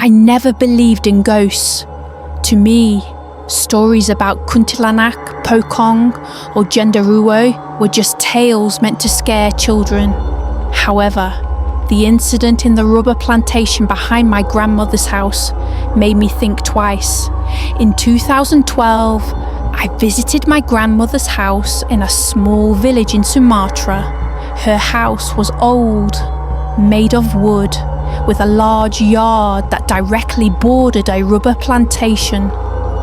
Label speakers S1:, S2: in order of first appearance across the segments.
S1: I never believed in ghosts. To me, stories about Kuntilanak, Pokong, or Genderuwo were just tales meant to scare children. However, the incident in the rubber plantation behind my grandmother's house made me think twice. In 2012, I visited my grandmother's house in a small village in Sumatra. Her house was old, made of wood, with a large yard that directly bordered a rubber plantation.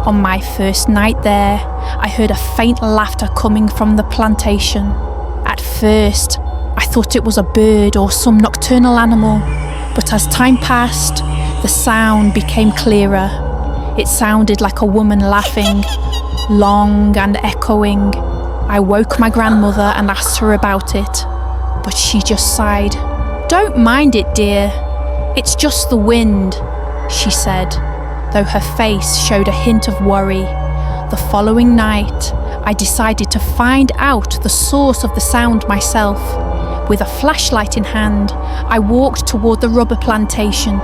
S1: On my first night there, I heard a faint laughter coming from the plantation. At first, I thought it was a bird or some nocturnal animal, but as time passed, the sound became clearer. It sounded like a woman laughing, long and echoing. I woke my grandmother and asked her about it, but she just sighed. "Don't mind it, dear. It's just the wind," she said, though her face showed a hint of worry. The following night, I decided to find out the source of the sound myself. With a flashlight in hand, I walked toward the rubber plantation.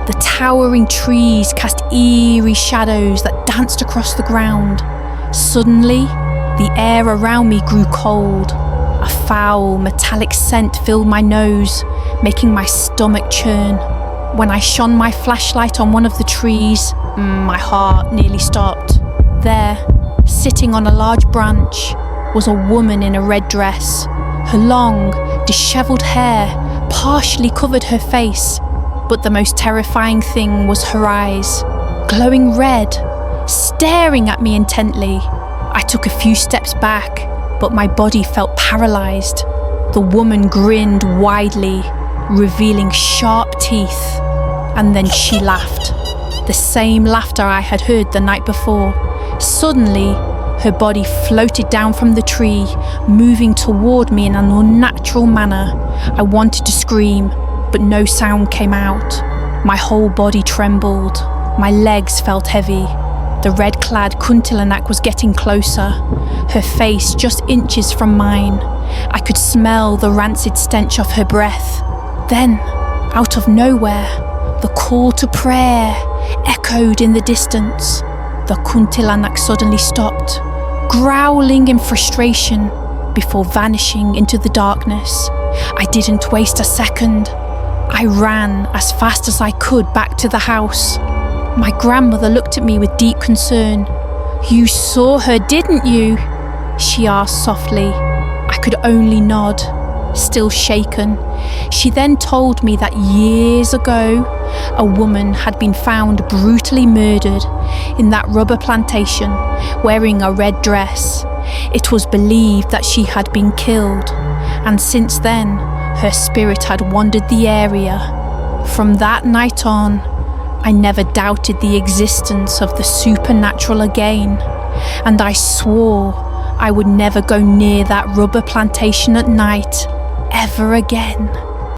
S1: The towering trees cast eerie shadows that danced across the ground. Suddenly, the air around me grew cold. A foul, metallic scent filled my nose, making my stomach churn. When I shone my flashlight on one of the trees, my heart nearly stopped. There, sitting on a large branch, was a woman in a red dress. Her long, dishevelled hair partially covered her face, but the most terrifying thing was her eyes, glowing red, staring at me intently. I took a few steps back, but my body felt paralysed. The woman grinned widely, revealing sharp teeth, and then she laughed. The same laughter I had heard the night before. Suddenly, her body floated down from the tree, moving toward me in an unnatural manner. I wanted to scream, but no sound came out. My whole body trembled. My legs felt heavy. The red-clad Kuntilanak was getting closer, her face just inches from mine. I could smell the rancid stench of her breath. Then, out of nowhere, the call to prayer echoed in the distance. The Kuntilanak suddenly stopped, growling in frustration before vanishing into the darkness. I didn't waste a second. I ran as fast as I could back to the house. My grandmother looked at me with deep concern. "You saw her, didn't you?" she asked softly. I could only nod, still shaken. She then told me that years ago, a woman had been found brutally murdered in that rubber plantation, wearing a red dress. It was believed that she had been killed, and since then, her spirit had wandered the area. From that night on, I never doubted the existence of the supernatural again, and I swore I would never go near that rubber plantation at night ever again.